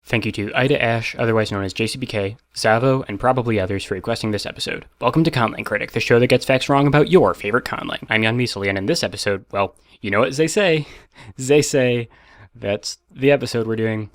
Thank you to Ida Ash, otherwise known as JCBK, Zavo, and probably others for requesting this episode. Welcome to Conlang Critic, the show that gets facts wrong about your favorite conlang. I'm Misali, and in this episode, well, you know what Zese? Zese. That's the episode we're doing.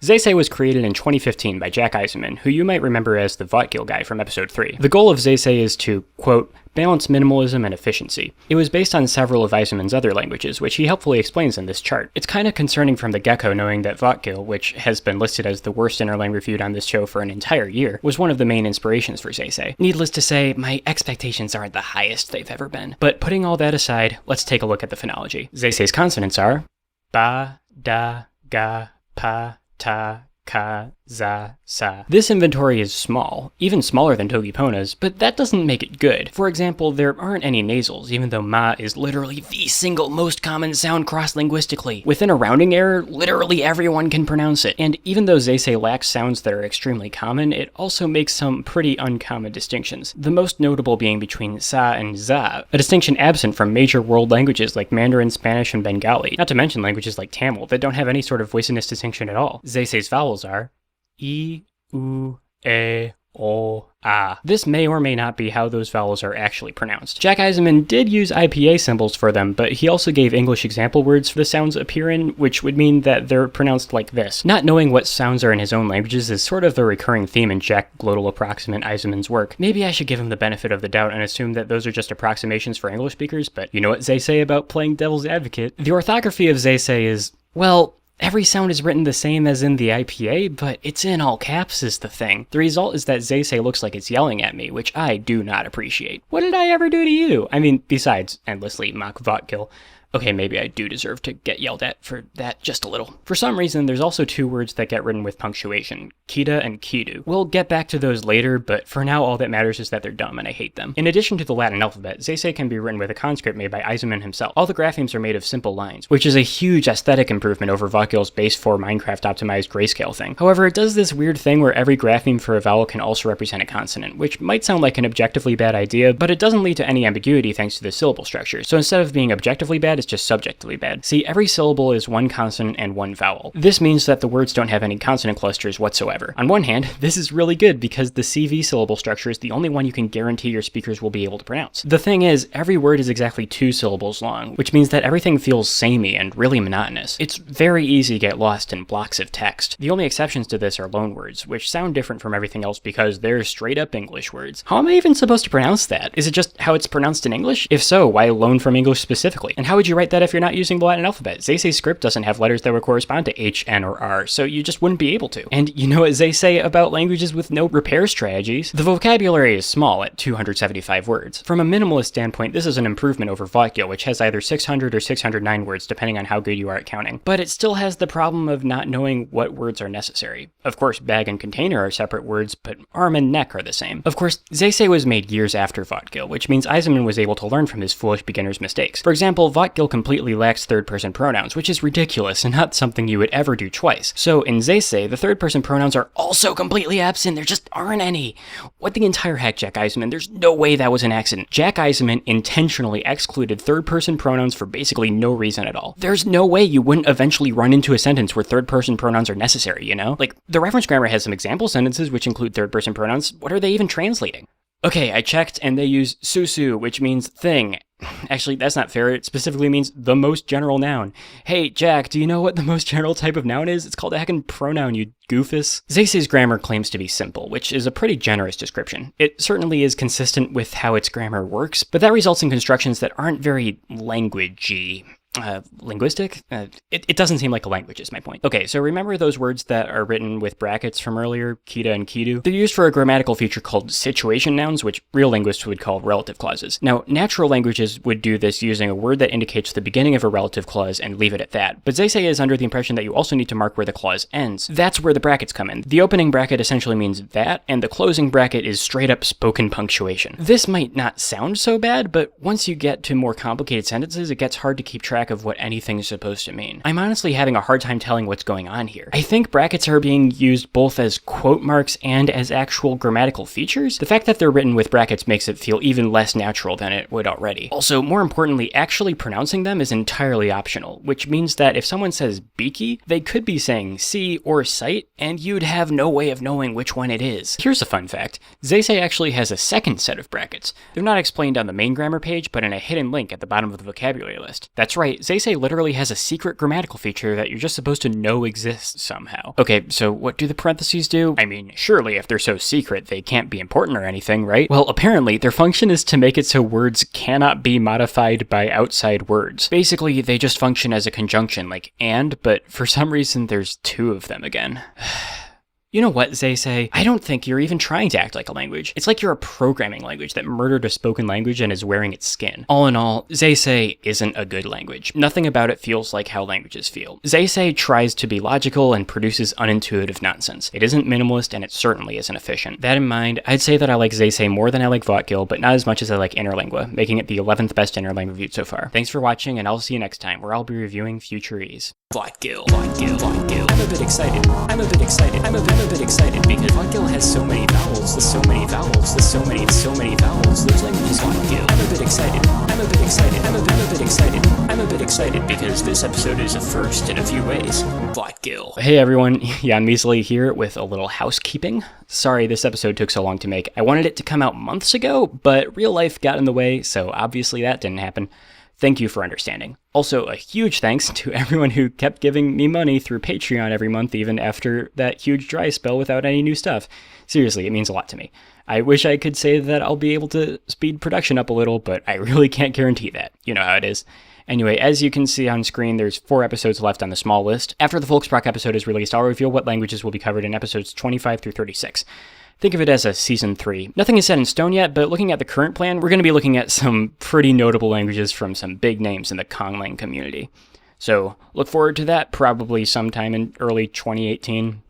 Zese was created in 2015 by Jack Eisenmann, who you might remember as the Vaudeville guy from episode 3. The goal of Zese is to, quote, balance minimalism and efficiency. It was based on several of Eisenmann's other languages, which he helpfully explains in this chart. It's kind of concerning from the get-go knowing that Vaudeville, which has been listed as the worst interlang reviewed on this show for an entire year, was one of the main inspirations for Zese. Needless to say, my expectations aren't the highest they've ever been. But putting all that aside, let's take a look at the phonology. Zese's consonants are ba, da, ga, pa, ta, ka, za, sa. This inventory is small, even smaller than Togipona's, but that doesn't make it good. For example, there aren't any nasals, even though ma is literally the single most common sound cross-linguistically. Within a rounding error, literally everyone can pronounce it. And even though Zese lacks sounds that are extremely common, it also makes some pretty uncommon distinctions. The most notable being between sa and za, a distinction absent from major world languages like Mandarin, Spanish, and Bengali, not to mention languages like Tamil that don't have any sort of voiciness distinction at all. Zese's vowels are I, U, E, O, A. This may or may not be how those vowels are actually pronounced. Jack Eisenmann did use IPA symbols for them, but he also gave English example words for the sounds appear in, which would mean that they're pronounced like this. Not knowing what sounds are in his own languages is sort of a recurring theme in Jack Glottal Approximate Eisenmann's work. Maybe I should give him the benefit of the doubt and assume that those are just approximations for English speakers, but you know what Zese say about playing devil's advocate? The orthography of Zese is, well, every sound is written the same as in the IPA, but it's in all caps is the thing. The result is that Zese looks like it's yelling at me, which I do not appreciate. What did I ever do to you? I mean, besides endlessly mock Vaudeville. Okay, maybe I do deserve to get yelled at for that just a little. For some reason, there's also two words that get written with punctuation, kita and kidu. We'll get back to those later, but for now all that matters is that they're dumb and I hate them. In addition to the Latin alphabet, Zese can be written with a conscript made by Eisenmann himself. All the graphemes are made of simple lines, which is a huge aesthetic improvement over Vaudeville's base 4 Minecraft optimized grayscale thing. However, it does this weird thing where every grapheme for a vowel can also represent a consonant, which might sound like an objectively bad idea, but it doesn't lead to any ambiguity thanks to the syllable structure. So instead of being objectively bad, it's just subjectively bad. See, every syllable is one consonant and one vowel. This means that the words don't have any consonant clusters whatsoever. On one hand, this is really good because the CV syllable structure is the only one you can guarantee your speakers will be able to pronounce. The thing is, every word is exactly 2 syllables long, which means that everything feels samey and really monotonous. It's very easy to get lost in blocks of text. The only exceptions to this are loanwords, which sound different from everything else because they're straight up English words. How am I even supposed to pronounce that? Is it just how it's pronounced in English? If so, why loan from English specifically? And how would you write that if you're not using the Latin alphabet? Zese's script doesn't have letters that would correspond to H, N, or R, so you just wouldn't be able to. And you know what Zese say about languages with no repair strategies? The vocabulary is small at 275 words. From a minimalist standpoint, this is an improvement over Vaudeville, which has either 600 or 609 words depending on how good you are at counting. But it still has the problem of not knowing what words are necessary. Of course, bag and container are separate words, but arm and neck are the same. Of course, Zese was made years after Vaudeville, which means Eisenmann was able to learn from his foolish beginner's mistakes. For example, Vaudeville completely lacks third-person pronouns, which is ridiculous and not something you would ever do twice. So in Zese, the third-person pronouns are also completely absent. There just aren't any. What the entire heck, Jack Eisenmann? There's no way that was an accident. Jack Eisenmann intentionally excluded third-person pronouns for basically no reason at all. There's no way you wouldn't eventually run into a sentence where third-person pronouns are necessary, you know? Like, the reference grammar has some example sentences which include third-person pronouns. What are they even translating? Okay, I checked and they use SUSU, which means thing. Actually, that's not fair. It specifically means the most general noun. Hey, Jack, do you know what the most general type of noun is? It's called a heckin' pronoun, you goofus. Zese's grammar claims to be simple, which is a pretty generous description. It certainly is consistent with how its grammar works, but that results in constructions that aren't very languagey. Linguistic? It doesn't seem like a language is my point. Okay, so remember those words that are written with brackets from earlier, kita and kidu? They're used for a grammatical feature called situation nouns, which real linguists would call relative clauses. Now, natural languages would do this using a word that indicates the beginning of a relative clause and leave it at that. But Zese is under the impression that you also need to mark where the clause ends. That's where the brackets come in. The opening bracket essentially means that, and the closing bracket is straight up spoken punctuation. This might not sound so bad, but once you get to more complicated sentences, it gets hard to keep track track of what anything's supposed to mean. I'm honestly having a hard time telling what's going on here. I think brackets are being used both as quote marks and as actual grammatical features. The fact that they're written with brackets makes it feel even less natural than it would already. Also, more importantly, actually pronouncing them is entirely optional, which means that if someone says beaky, they could be saying see or sight, and you'd have no way of knowing which one it is. Here's a fun fact. Zese actually has a second set of brackets. They're not explained on the main grammar page, but in a hidden link at the bottom of the vocabulary list. That's right, Zese literally has a secret grammatical feature that you're just supposed to know exists somehow. Okay, so what do the parentheses do? I mean, surely if they're so secret, they can't be important or anything, right? Well, apparently, their function is to make it so words cannot be modified by outside words. Basically, they just function as a conjunction, like and, but for some reason there's two of them again. You know what, Zese? I don't think you're even trying to act like a language. It's like you're a programming language that murdered a spoken language and is wearing its skin. All in all, Zese isn't a good language. Nothing about it feels like how languages feel. Zese tries to be logical and produces unintuitive nonsense. It isn't minimalist and it certainly isn't efficient. That in mind, I'd say that I like Zese more than I like Votgil, but not as much as I like Interlingua, making it the 11th best Interling reviewed so far. Thanks for watching, and I'll see you next time, where I'll be reviewing Futurese. Votgil. I'm a bit excited because Votgil has so many vowels, there's so many vowels, there's languages Votgil. I'm a bit excited because this episode is a first in a few ways. Votgil. Hey everyone, Jan Misali here with a little housekeeping. Sorry this episode took so long to make. I wanted it to come out months ago, but real life got in the way, so obviously that didn't happen. Thank you for understanding. Also, a huge thanks to everyone who kept giving me money through Patreon every month, even after that huge dry spell without any new stuff. Seriously, it means a lot to me. I wish I could say that I'll be able to speed production up a little, but I really can't guarantee that. You know how it is. Anyway, as you can see on screen, there's 4 episodes left on the small list. After the Volksproch episode is released, I'll reveal what languages will be covered in episodes 25 through 36. Think of it as a season 3. Nothing is set in stone yet, but looking at the current plan, we're going to be looking at some pretty notable languages from some big names in the Conlang community. So look forward to that probably sometime in early 2018.